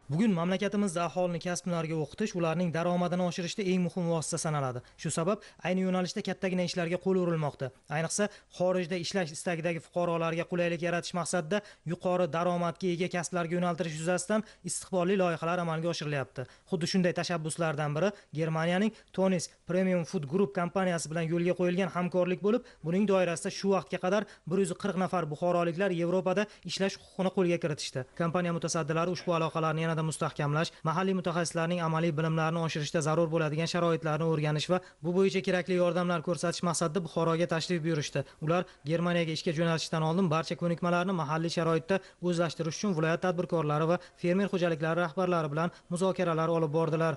Bugun mamlakatimizda aholini kasb hunarga o'qitish ularning daromadini oshirishda eng muhim vosita sanaladi. Shu sabab ayni yo'nalishda kattagina ishlarga qo'l urilmoqda. Ayniqsa, xorijda ishlash istagidagi fuqarolarga qulaylik yaratish maqsadida yuqori daromadga ega kasblarga yo'naltirish yuzasidan istiqbolli loyihalar amalga oshirilyapti. Xuddi shunday tashabbuslardan biri Germaniyaning Tonis Premium Food Group kompaniyasi bilan yo'lga qo'yilgan hamkorlik bo'lib, buning doirasida shu vaqtga qadar 140 nafar buxoroliklar Yevropada ishlash huquqini qo'lga kiritishdi. Kompaniya mutasaddilari ushbu aloqalarni yanada mustahkamlash, mahalliy mutaxassislarning amaliy bilimlarini oshirishda zarur bo'ladigan sharoitlarni o'rganish va bu bo'yicha kerakli yordamlar ko'rsatish maqsadida Buxoroga tashrif buyurishdi. Ular Germaniyaga ishga jo'nalishdan oldin barcha ko'nikmalarni mahalliy sharoitda o'zlashtirish uchun viloyat tadbirkorlari va fermer xo'jaliklari rahbarlari bilan muzokaralar olib bordilar.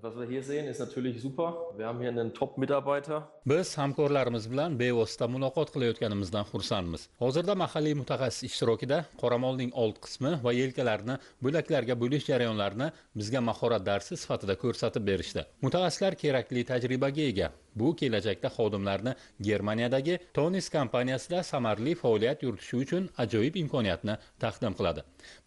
Was wir hier sehen, ist natürlich super. Wir haben hier einen Top-Mitarbeiter. Biz hamkorlarimiz bilan bevosita muloqot qilayotganimizdan xursandmiz. Hozirda mahalliy mutaxassis ishtirokida qoramolning old qismi va yelkalarini bo'laklarga bo'lish jarayonlarini bizga mahorat darsi sifatida ko'rsatib berishdi. Mutaxassislar kerakli tajribaga ega. Bu kelajakda xodimlarni Germaniyadagi Tonis kompaniyasida samarali faoliyat yuritishi uchun ajoyib imkoniyatni taqdim qiladi.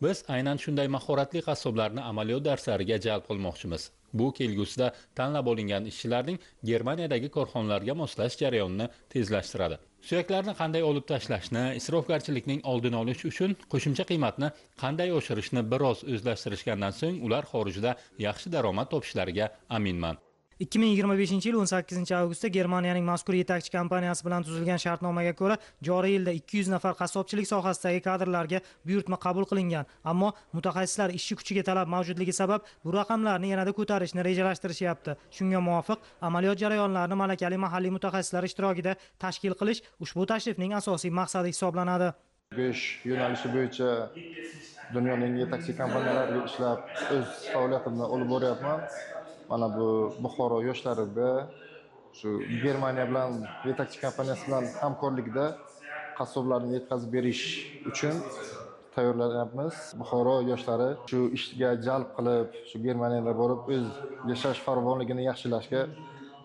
Biz aynan shunday mahoratli qassoblarni amaliyot darslariga jalb qilmoqchimiz. Bu kelgusida tanlab olingan ishchilarning Germaniyadagi korxonalarga moslash jarayonini tezlashtiradi. Suyaklarni qanday olib tashlashni, isrofgarchilikning oldini olish uchun qo'shimcha qiymatni qanday oshirishni biroz o'zlashtirishgandan so'ng ular xorijda yaxshi daromad topishlariga aminman. 2025-yil 18-avgustda Germaniyaning mazkur yetakchi kompaniyasi bilan tuzilgan shartnomaga ko'ra joriy yilda 200 nafar qassobchilik sohasidagi kadrlarga buyurtma qabul qilingan. Ammo mutaxassislar ishchi kuchiga talab mavjudligi sabab bu raqamlarni yanada ko'tarishni rejalashtirishyapti. Shunga muvofiq amaliyot jarayonlarini malakali mahalliy mutaxassislar ishtirokida tashkil qilish ushbu tashrifning asosiy maqsadi hisoblanadi. 5 yo'nalishi bo'yicha dunyoning yetakchi kompaniyalariga ishlab o'z faoliyatimni olib boryapman. Mana bu Buxoro yoshlarida shu Germaniya bilan yetakchi kompaniyasi bilan hamkorlikda qassoblarni yetkazib berish uchun tayyorlanyapmiz. Buxoro yoshlari shu ishga jalb qilib, shu Germaniyaga borib o'z yashash farovonligini yaxshilashga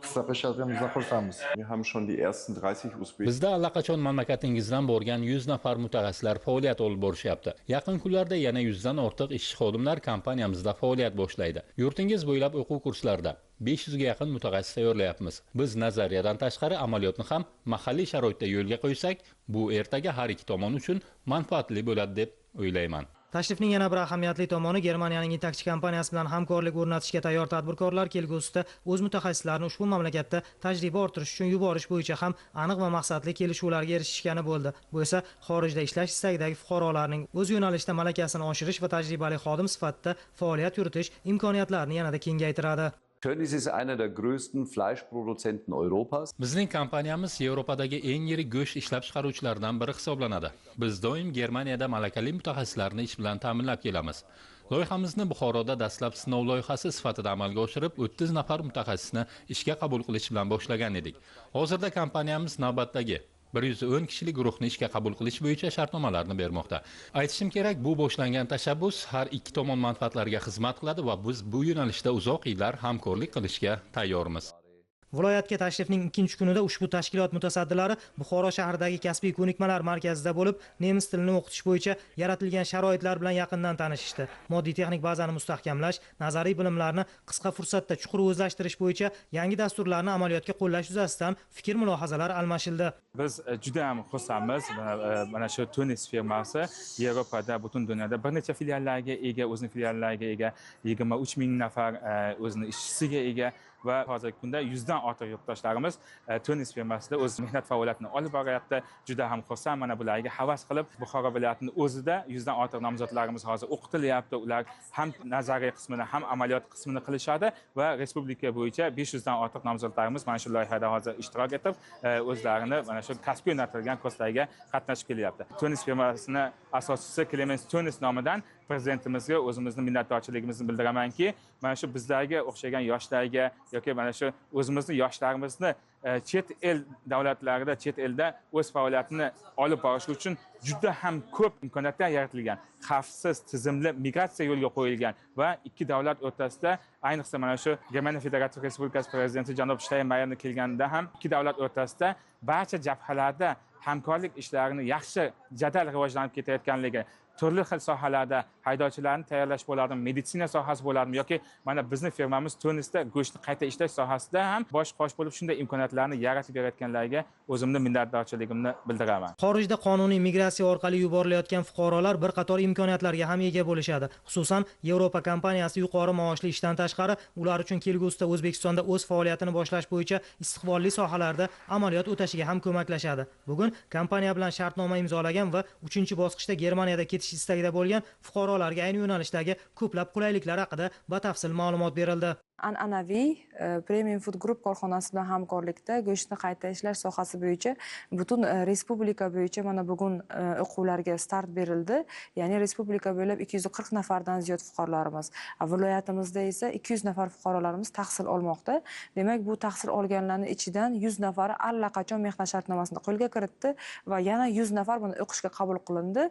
hissa qo'shayotganimizdan xursandmiz. Wir haben schon die ersten 30 USB. Bizda allaqachon mamlakatingizdan borgan 100 nafar mutaxassislar faoliyat olib borishyapti. Yaqin kunlarda yana 100 dan ortiq ishchi xodimlar kompaniyamizda faoliyat boshlaydi. Yurtingiz bo'ylab o'quv kurslarida 500 ga yaqin mutaxassis tayyorlayapmiz. Biz nazariyadan tashqari amaliyotni ham mahalliy sharoitda yo'lga qo'ysak, bu ertaga har ikki tomon uchun manfaatli bo'ladi deb o'ylayman. Tashrifning yana bir ahamiyatli tomoni Germaniyaning yetakchi kompaniyasi bilan hamkorlik o'rnatishga tayyor tadbirkorlar kelgusida o'z mutaxassislarini ushbu mamlakatda tajriba orttirish uchun yuborish bo'yicha ham aniq va maqsadli kelishuvlarga erishishgani bo'ldi. Bu esa xorijda ishlash istagidagi fuqarolarning o'z yo'nalishida malakasini oshirish va tajribali xodim sifatida faoliyat yuritish imkoniyatlarini yanada kengaytiradi. Tönnies ist einer der größten Fleischproduzenten Europas. Bizning kompaniyamiz Yevropadagi eng yirik go'sht ishlab chiqaruvchilardan biri hisoblanadi. Biz doim Germaniyada malakali mutaxassislarni ish bilan ta'minlab kelamiz. Loyihamizni Buxoroda dastlab sinov loyihasi sifatida amalga oshirib, 30 nafar mutaxassisni ishga qabul qilish bilan boshlagan edik. Hozirda kompaniyamiz navbatdagi 110 kishilik guruhni ishga qabul qilish bo'yicha shartnomalarni bermoqda. Aytishim kerak, bu boshlangan tashabbus har ikki tomon manfaatlariga xizmat qiladi va biz bu yo'nalishda uzoq yillar hamkorlik qilishga tayyormiz. Viloyatga tashrifning 2-kunida ushbu tashkilot mutasaddilari Buxoro shahridagi kasbiy ko'nikmalar markazida bo'lib, nemis tilini o'qitish bo'yicha yaratilgan sharoitlar bilan yaqindan tanishishdi. Moddiy texnik bazani mustahkamlash, nazariy bilimlarni qisqa fursatda chuqur o'zlashtirish bo'yicha yangi dasturlarni amaliyotga qo'llash yuzasidan fikr-mulohazalar almashildi. Biz juda ham xursandmiz. Mana shu Tonis firmasi Yevropada, butun dunyoda bir necha filiallarga ega, o'zining filiallariga ega, 23 ming nafar o'zining ishchisiga ega va hozirgi kunda 100 dan ortiq yurtdoshlarimiz Tonis firmasida o'z mehnat faoliyatini olib boryapti. Juda ham xursand, mana bularga havas qilib, Buxoro viloyatining o'zida 100 dan ortiq nomzodlarimiz hozir o'qitilyapti. Ular ham nazariy qismini, ham amaliyot qismini qilishadi va respublika bo'yicha 500 dan ortiq nomzodlarimiz mana shu loyihada hozir ishtirok etib, o'zlarini mana shu kasbga yo'naltirilgan kurslarga qatnashib kelyapti. Tonis firmasini asoschisi Clemens Tonis nomidan prezidentimizga o'zimizni minnatdorchiligimizni bildiramanki, mana shu bizlarga o'xshagan yoshlarga yoki mana shu o'zimizni yoshlarimizni chet el davlatlarida, chet elda o'z faoliyatini olib borish uchun juda ham ko'p imkoniyatlar yaratilgan. Xavfsiz, tizimli migratsiya yo'lga qo'yilgan va ikki davlat o'rtasida, ayniqsa mana shu Germaniya Federativ Respublikasi prezidenti janob Steinmeierni kelganida ham ikki davlat o'rtasida barcha jabhalarda hamkorlik ishlarini yaxshi jadal rivojlanib ketayotganligi, turli xil sohalarda haydovchilarni tayyorlash bo'ladimi, meditsina sohasi bo'ladimi yoki mana bizning firmamiz Tunisda go'shtni qayta ishlash sohasida ham bosh qosh bo'lib shunday imkoniyatlarni yaratib berayotganlarga o'zimni minnatdorchiligimni bildiraman. Xorijda qonuniy migratsiya orqali yuborilayotgan fuqarolar bir qator imkoniyatlarga ham ega bo'lishadi. Xususan, Yevropa kompaniyasi yuqori maoshli ishdan tashqari ular uchun kelgusida O'zbekistonda o'z faoliyatini boshlash bo'yicha istiqbolli sohalarda amaliyot o'tashiga ham ko'maklashadi. Bugun kompaniya bilan shartnoma imzolagan va 3-bosqichda Germaniyada ketish istagida bo'lgan fuqarolarga ayni yo'nalishdagi ko'plab qulayliklar haqida batafsil ma'lumot berildi. An'anaviy Premium Food Group korxonasi bilan hamkorlikda go'shtni qayta ishlash sohasi bo'yicha butun respublika bo'yicha mana bugun o'quvlarga start berildi. Ya'ni respublika bo'ylab 240 nafardan ziyod fuqarolarimiz, viloyatimizda esa 200 nafar fuqarolarimiz tahsil olmoqda. Demak, bu tahsil olganlarning ichidan 100 nafari allaqachon mehnat shartnomasini qo'lga kiritdi va yana 100 nafar buni o'qishga qabul qilindi.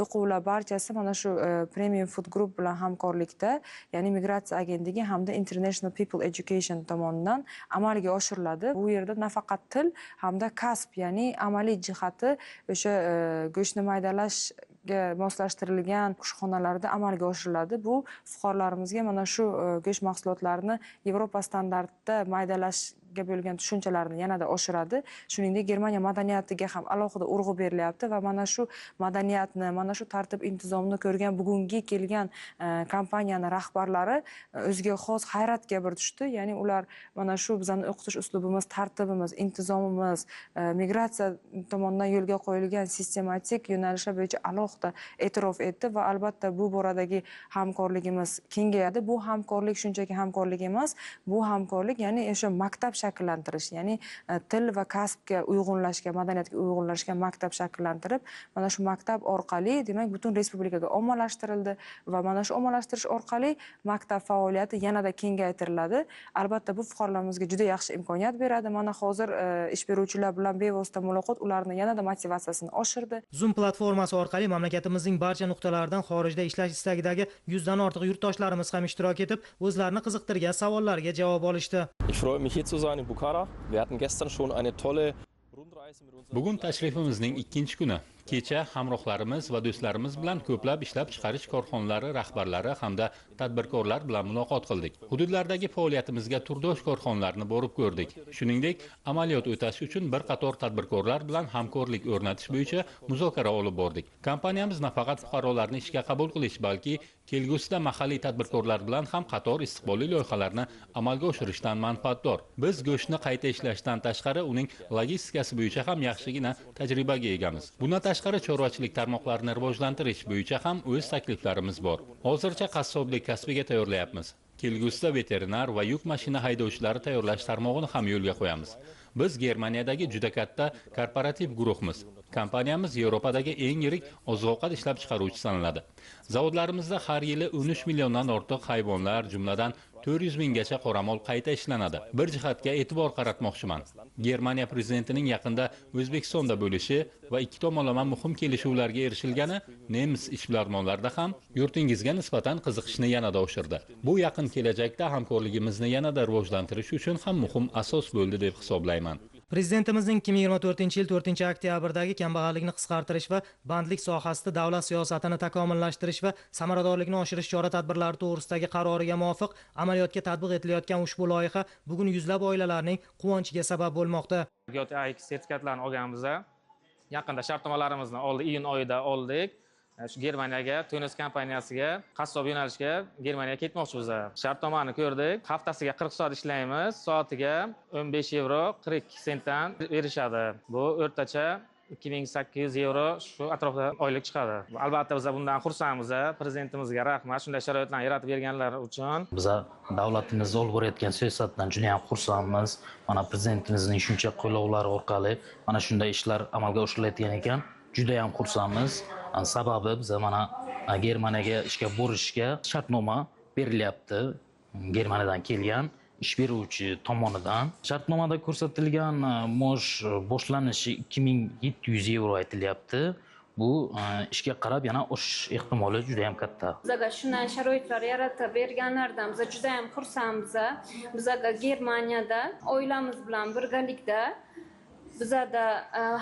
O'quvlar barchasi mana shu Premium Food Group bilan hamkorlikda, ya'ni migratsiya agentligi hamda International People Education tomonidan amalga oshiriladi. Bu yerda nafaqat til hamda kasb, ya'ni amaliy jihati o'sha go'shtni maydalashga moslashtirilgan kushxonalarda amalga oshiriladi. Bu fuqarolarimizga mana shu go'sht mahsulotlarini Yevropa standartida maydalash bo'lgan tushunchalarni yanada oshiradi. Shuningdek, Germaniya madaniyatiga ham alohida urg'u berilyapti va mana shu madaniyatni, mana shu tartib intizomni ko'rgan bugungi kelgan kompaniyani rahbarlari o'ziga xos hayratga bir tushdi. Ya'ni ular mana shu bizning o'qitish uslubimiz, tartibimiz, intizomimiz, migratsiya tomonidan yo'lga qo'yilgan sistematik yo'nalishlar bo'yicha alohida e'tirof etdi va albatta bu boradagi hamkorligimiz kengayadi. Bu hamkorlik shunchaki hamkorlik emas, bu hamkorlik ya'ni o'sha maktab shakllantirish, ya'ni til va kasbga uyg'unlashgan, madaniyatga uyg'unlashgan maktab shakllantirib, mana shu maktab orqali, demak, butun respublikaga ommalashtirildi va mana shu ommalashtirish orqali maktab faoliyati yanada kengaytiriladi. Albatta, bu fuqarolarimizga juda yaxshi imkoniyat beradi. Mana hozir ish beruvchilar bilan bevosita muloqot ularni yanada motivatsiyasini oshirdi. Zoom platformasi orqali mamlakatimizning barcha nuqtalaridan xorijda ishlash istagidagi 100 dan ortiq yurtdoshlarimiz ham ishtirok etib, o'zlarini qiziqtirgan savollarga javob olishdi. Ich freue mich hier zu sein in Bukhara. Wir hatten gestern schon eine tolle Rundreise mit unserem Bugun tashrifimizning 2-kuni. Kecha hamrohlarimiz va do'stlarimiz bilan ko'plab ishlab chiqarish korxonalari rahbarlari hamda tadbirkorlar bilan muloqot qildik. Hududlardagi faoliyatimizga turdosh korxonalarni borib ko'rdik. Shuningdek, amaliyot o'tash uchun bir qator tadbirkorlar bilan hamkorlik o'rnatish bo'yicha muzokara olib bordik. Kompaniyamiz nafaqat fuqarolarni ishga qabul qilish, balki kelgusida mahalliy tadbirkorlar bilan ham qator istiqbolli loyihalarni amalga oshirishdan manfaatdor. Biz go'shtni qayta ishlashdan tashqari uning logistikasi bo'yicha ham yaxshigina tajribaga egamiz. Bundan tashqari chorvachilik tarmoqlarini rivojlantirish bo'yicha ham o'z takliflarimiz bor. Hozircha qassoblik kasbiga tayyorlayapmiz. Kelgusida veterinar va yuk mashina haydovchilari tayyorlash tarmog'ini ham yo'lga qo'yamiz. Biz Germaniyadagi juda katta korporativ guruhmiz. Kompaniyamiz Yevropadagi eng yirik oziq-ovqat ishlab chiqaruvchi sanaladi. Zavodlarimizda har yili 13 milliondan ortiq hayvonlar, jumladan 400 minggacha qoramol qayta ishlanadi. Bir jihatga e'tibor qaratmoqchiman. Germaniya prezidentining yaqinda O'zbekistonda bo'lishi va ikki tomonlama muhim kelishuvlarga erishilgani nemis ishbilarmonlarida ham yurtingizga nisbatan qiziqishni yanada oshirdi. Bu yaqin kelajakda hamkorligimizni yanada rivojlantirish uchun ham muhim asos bo'ldi deb hisoblayman. Prezidentimizning 2024-yil 4-oktyabrdagi kambag'allikni qisqartirish va bandlik sohasida davlat siyosatini takomillashtirish va samaradorlikni oshirish chora-tadbirlari to'g'risidagi qaroriga muvofiq amaliyotga tatbiq etilayotgan ushbu loyiha bugun yuzlab oilalarning quvonchiga sabab bo'lmoqda. GOTAIX sertifikatlarini olganimizda, yaqinda shartnomalarimizni iyun oyida oldik. Shu Germaniyaga, Tunis kompaniyasiga, qassob yo'nalishga Germaniyaga ketmoqchimiz. Shartnomani ko'rdik. Haftasiga 40 soat ishlaymiz. Soatiga 15 yevro 40 sentdan berishadi. Bu o'rtacha 2800 yevro shu atrofida oylik chiqadi. Albatta biz bundan xursandmiz. Prezidentimizga rahmat, shunday sharoitlarni yaratib berganlari uchun. Biz davlatimiz olib borayotgan siyosatdan juda ham xursandmiz. Mana prezidentimizning shuncha qo'llovlari orqali mana shunday ishlar amalga oshirilayotgan ekan. Juda ham xursandmiz. Sababi biz mana Germaniyaga ishga borishga shartnoma berilyapti. Germaniyadan kelgan ish beruvchi tomonidan. Shartnomada ko'rsatilgan maosh boshlanishi 2700 yevro aytilyapti. Bu ishga qarab yana oshish ehtimoli juda ham katta. Bizga shunday sharoitlar yaratib berganlardan biz juda ham xursandmiz. Bizga Germaniyada oilamiz bilan birgalikda bizada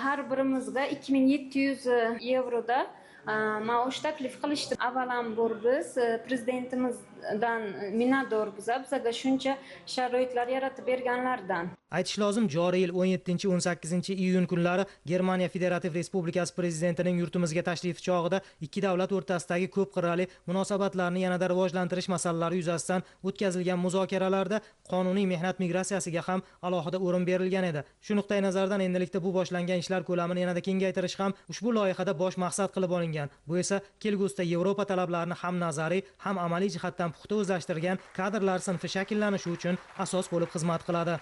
har birimizga 2700 yevroda man o'sha taklif qilishdi. Avvalambor biz prezidentimizdan minnatdormiz bizaga shuncha sharoitlar yaratib berganlaridan. Aytish lozim, joriy yil 17-18 iyun kunlari Germaniya Federativ Respublikasi prezidentining yurtimizga tashrifi chog'ida ikki davlat o'rtasidagi ko'p qirrali munosabatlarni yanada rivojlantirish masalalari yuzasidan o'tkazilgan muzokaralarda qonuniy mehnat migratsiyasiga ham alohida o'rin berilgan edi. Shu nuqtai nazardan endilikda bu boshlangan ishlar ko'lamini yanada kengaytirish ham ushbu loyihada bosh maqsad qilib olingan. Bu esa kelgusida Yevropa talablarini ham nazariy, ham amaliy jihatdan puxta o'zlashtirgan kadrlar sinfi shakllanishi uchun asos bo'lib xizmat qiladi.